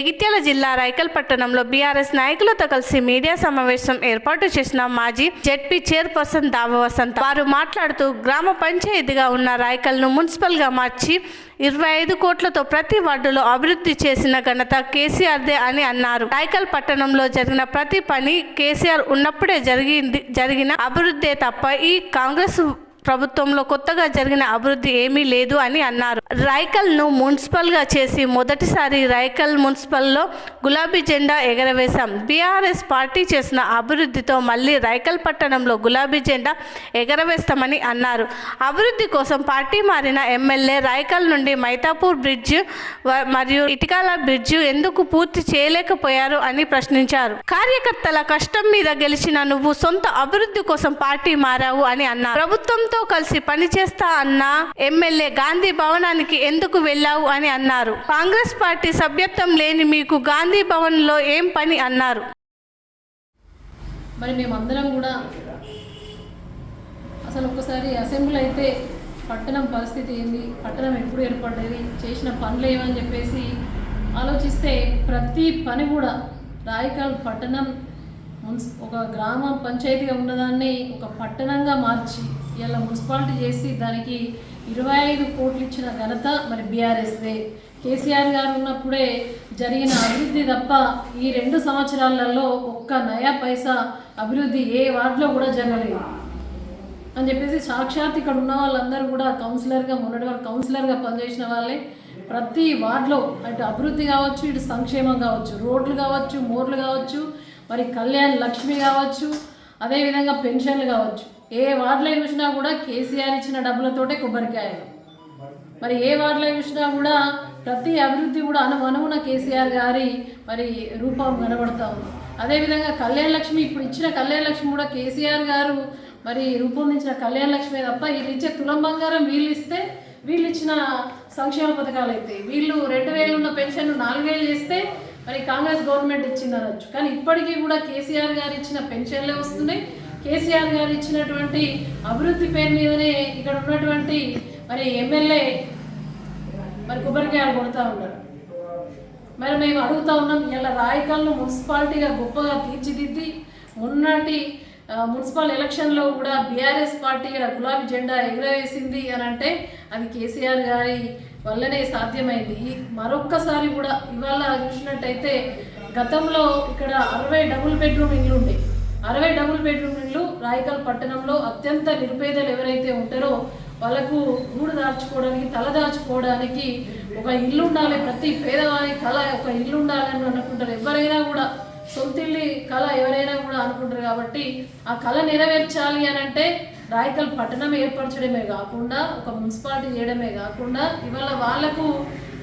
జగిత్యాల జిల్లా రైకల్ పట్టణంలో బీఆర్ఎస్ నాయకులతో కలిసి మీడియా సమావేశం ఏర్పాటు చేసిన మాజీ జెడ్పీ చైర్పర్సన్ దావ వసంత వారు మాట్లాడుతూ గ్రామ పంచాయతీగా ఉన్న రైకల్ను మున్సిపల్గా మార్చి 25 కోట్లతో ప్రతి వార్డులో అభివృద్ధి చేసిన ఘనత కేసీఆర్దే అని అన్నారు. రైకల్ పట్టణంలో జరిగిన ప్రతి పని కేసీఆర్ ఉన్నప్పుడే జరిగిన అభివృద్ధే తప్ప ఈ కాంగ్రెస్ ప్రభుత్వంలో కొత్తగా జరిగిన అభివృద్ధి ఏమీ లేదు అని అన్నారు. రైకల్ను మున్సిపల్గా చేసి మొదటిసారి రైకల్ మున్సిపల్లో గులాబీ జెండా ఎగరవేశాం. బీఆర్ఎస్ పార్టీ చేసిన అభివృద్ధితో మళ్ళీ రైకల్ పట్టణంలో గులాబీ జెండా ఎగరవేస్తామని అన్నారు. అభివృద్ధి కోసం పార్టీ మారిన ఎమ్మెల్యే రైకల్ నుండి మైతాపూర్ బ్రిడ్జ్ మరియు ఇటికాల బ్రిడ్జ్ ఎందుకు పూర్తి చేయలేకపోయారు అని ప్రశ్నించారు. కార్యకర్తల కష్టం మీద గెలిచిన నువ్వు సొంత అభివృద్ధి కోసం పార్టీ మారావు అని అన్నారు. ప్రభుత్వంతో కలిసి పనిచేస్తా అన్న ఎమ్మెల్యే గాంధీ భవనానికి ఎందుకు వెళ్ళావు అని అన్నారు. కాంగ్రెస్ పార్టీ సభ్యత్వం లేని మీకు గాంధీ భవన్లో ఏం పని అన్నారు. మరి మేమందరం కూడా అసలు ఒక్కసారి అసెంబ్లీ అయితే పట్టణం పరిస్థితి ఏంది, పట్టణం ఎప్పుడు ఏర్పడ్డది, చేసిన పనులు ఏమని చెప్పేసి ఆలోచిస్తే ప్రతి పని కూడా రాయకల్ పట్టణం ఒక గ్రామ పంచాయతీగా ఉన్నదాన్ని ఒక పట్టణంగా మార్చి ఇలా మున్సిపాలిటీ చేసి దానికి 25 కోట్లు ఇచ్చిన ఘనత మరి బీఆర్ఎస్దే. కేసీఆర్ గారు ఉన్నప్పుడే జరిగిన అభివృద్ధి తప్ప ఈ 2 సంవత్సరాలలో ఒక్క నయా పైసా అభివృద్ధి ఏ వార్డులో కూడా జరగలేదు అని చెప్పేసి సాక్షాత్ ఇక్కడ ఉన్న వాళ్ళందరూ కూడా కౌన్సిలర్గా మొన్నటి వరకు కౌన్సిలర్గా పనిచేసిన వాళ్ళే ప్రతి వార్డులో అటు అభివృద్ధి కావచ్చు, ఇటు సంక్షేమం కావచ్చు, రోడ్లు కావచ్చు, మోర్లు కావచ్చు, మరి కళ్యాణ్ లక్ష్మి కావచ్చు, అదేవిధంగా పెన్షన్లు కావచ్చు, ఏ వార్డులో చూసినా కూడా కేసీఆర్ ఇచ్చిన డబ్బులతోటే కొబ్బరికాయలు. మరి ఏ వార్డులో చూసినా కూడా ప్రతి అభివృద్ధి కూడా అనువున కేసీఆర్ గారి మరి రూపం కనబడతా ఉంది. అదేవిధంగా కళ్యాణ్ లక్ష్మి ఇప్పుడు ఇచ్చిన కళ్యాణ్ లక్ష్మి కూడా కేసీఆర్ గారు మరి రూపొందించిన కళ్యాణ్ లక్ష్మి తప్ప వీళ్ళు ఇచ్చే తులం బంగారం వీళ్ళు ఇస్తే వీళ్ళు ఇచ్చిన సంక్షేమ పథకాలు అయితే వీళ్ళు 2000 ఉన్న పెన్షన్ 4000 చేస్తే మరి కాంగ్రెస్ గవర్నమెంట్ ఇచ్చింది అనొచ్చు. కానీ ఇప్పటికీ కూడా కేసీఆర్ గారు ఇచ్చిన పెన్షన్లే వస్తున్నాయి. కేసీఆర్ గారు ఇచ్చినటువంటి అభివృద్ధి పేరు మీదనే ఇక్కడ ఉన్నటువంటి మరి ఎమ్మెల్యే మరి కొబ్బరికాయలు కొడుతూ ఉన్నారు. మరి మేము అడుగుతూ ఉన్నాం, ఇలా రాయకల్ను మున్సిపాలిటీగా గొప్పగా తీర్చిదిద్ది మొన్నటి మున్సిపల్ ఎలక్షన్లో కూడా బీఆర్ఎస్ పార్టీ గులాబీ జెండా ఎగురవేసింది అని అంటే అది కేసీఆర్ గారి వల్లనే సాధ్యమైంది. మరొక్కసారి కూడా ఇవాళ చూసినట్టయితే గతంలో ఇక్కడ 60 డబుల్ బెడ్రూమ్ ఇళ్ళు ఉండే 60 డబుల్ బెడ్రూమ్ ఇళ్ళు రాయకల్ పట్టణంలో అత్యంత నిరుపేదలు ఎవరైతే ఉంటారో వాళ్ళకు గూడు దాచుకోవడానికి తల దాచుకోవడానికి ఒక ఇల్లు ఉండాలి, ప్రతి పేదవారి కళ ఒక ఇల్లు ఉండాలని అనుకుంటారు. ఎవరైనా కూడా సొంతిల్లి కళ ఎవరైనా కూడా అనుకుంటారు. కాబట్టి ఆ కళ నెరవేర్చాలి అని అంటే రాయకల్ పట్టణం ఏర్పరచడమే కాకుండా ఒక మున్సిపాలిటీ చేయడమే కాకుండా ఇవాళ వాళ్లకు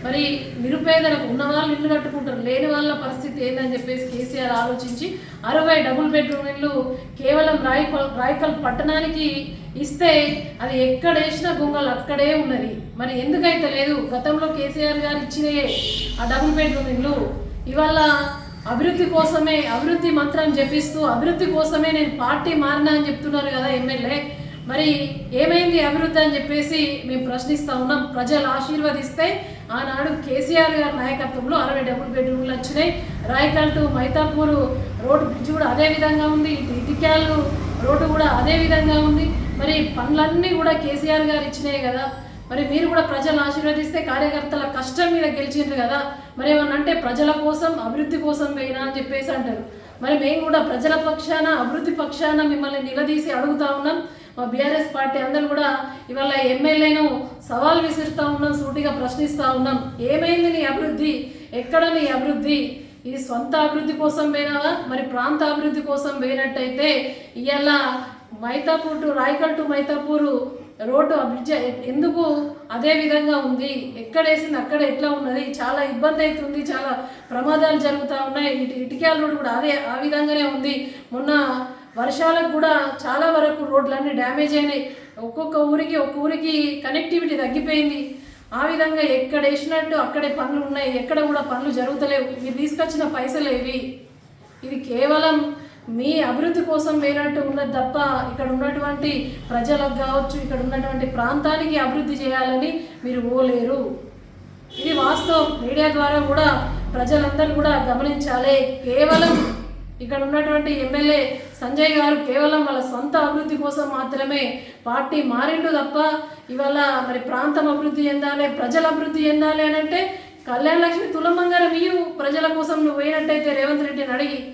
మరి నిరుపేదలకు ఉన్న వాళ్ళు ఇల్లు కట్టుకుంటారు, లేని వాళ్ళ పరిస్థితి ఏందని చెప్పేసి కేసీఆర్ ఆలోచించి 60 డబుల్ బెడ్రూమ్ ఇల్లు కేవలం రాయకల్ పట్టణానికి ఇస్తే అది ఎక్కడ వేసినా గొంగలు అక్కడే ఉన్నది. మరి ఎందుకైతే లేదు? గతంలో కేసీఆర్ గారు ఇచ్చినయే ఆ డబుల్ బెడ్రూమ్ ఇల్లు ఇవాళ అభివృద్ధి కోసమే అభివృద్ధి మంత్రం జపిస్తూ అభివృద్ధి కోసమే నేను పార్టీ మారినా అని చెప్తున్నారు కదా ఎమ్మెల్యే. మరి ఏమైంది అభివృద్ధి అని చెప్పేసి మేము ప్రశ్నిస్తూ ఉన్నాం. ప్రజలు ఆశీర్వదిస్తే ఆనాడు కేసీఆర్ గారి నాయకత్వంలో 60 డబుల్ బెడ్రూమ్లు వచ్చినాయి. Rayakal to Maitapur road bridge కూడా అదే విధంగా ఉంది, ఇటిక్యాలు రోడ్డు కూడా అదే విధంగా ఉంది. మరి పనులన్నీ కూడా కేసీఆర్ గారు ఇచ్చినాయి కదా. మరి మీరు కూడా ప్రజలు ఆశీర్వదిస్తే కార్యకర్తల కష్టం మీద గెలిచిండ్రు కదా. మరి ఏమన్నా అంటే ప్రజల కోసం అభివృద్ధి కోసం పోయినా అని చెప్పేసి అంటారు. మరి మేము కూడా ప్రజల పక్షాన అభివృద్ధి పక్షాన మిమ్మల్ని నిలదీసి అడుగుతా ఉన్నాం. మా బీఆర్ఎస్ పార్టీ అందరూ కూడా ఇవాళ ఎమ్మెల్యేను సవాల్ విసురుతూ ఉన్నాం, సూటిగా ప్రశ్నిస్తూ ఉన్నాం. ఏమైంది నీ అభివృద్ధి? ఎక్కడ నీ అభివృద్ధి? ఇది స్వంత అభివృద్ధి కోసం పోయినావా? మరి ప్రాంత అభివృద్ధి కోసం పోయినట్టయితే ఇవాళ Maitapur to Rayakal to Maitapur road bridge ఎందుకు అదే విధంగా ఉంది? ఎక్కడేసింది అక్కడ ఎట్లా ఉన్నది? చాలా ఇబ్బంది అవుతుంది, చాలా ప్రమాదాలు జరుగుతూ ఉన్నాయి. ఇటిక్యాల రోడ్డు కూడా అదే ఆ విధంగానే ఉంది. మొన్న వర్షాలకు కూడా చాలా వరకు రోడ్లన్నీ డ్యామేజ్ అయినాయి. ఒక్కొక్క ఊరికి కనెక్టివిటీ తగ్గిపోయింది. ఆ విధంగా ఎక్కడ వేసినట్టు అక్కడే పనులు ఉన్నాయి, ఎక్కడ కూడా పనులు జరుగుతలేవు. మీరు తీసుకొచ్చిన పైసలు ఏవి? ఇది కేవలం మీ అభివృద్ధి కోసం వేనట్టు ఉన్నది తప్ప ఇక్కడ ఉన్నటువంటి ప్రజలకు కావచ్చు, ఇక్కడ ఉన్నటువంటి ప్రాంతానికి అభివృద్ధి చేయాలని మీరు పోలేరు. ఇది వాస్తవం. మీడియా ద్వారా కూడా ప్రజలందరూ కూడా గమనించాలి. కేవలం ఇక్కడ ఉన్నటువంటి ఎమ్మెల్యే సంజయ్ గారు కేవలం వాళ్ళ సొంత అభివృద్ధి కోసం మాత్రమే పార్టీ మారిండు తప్ప ఇవాళ మరి ప్రాంతం అభివృద్ధి చెందాలి, ప్రజల అభివృద్ధి చెందాలి అని అంటే కళ్యాణ లక్ష్మి తులం బంగారం ఇయ్యు, ప్రజల కోసం నువ్వు పోయినట్టయితే రేవంత్ రెడ్డిని అడిగి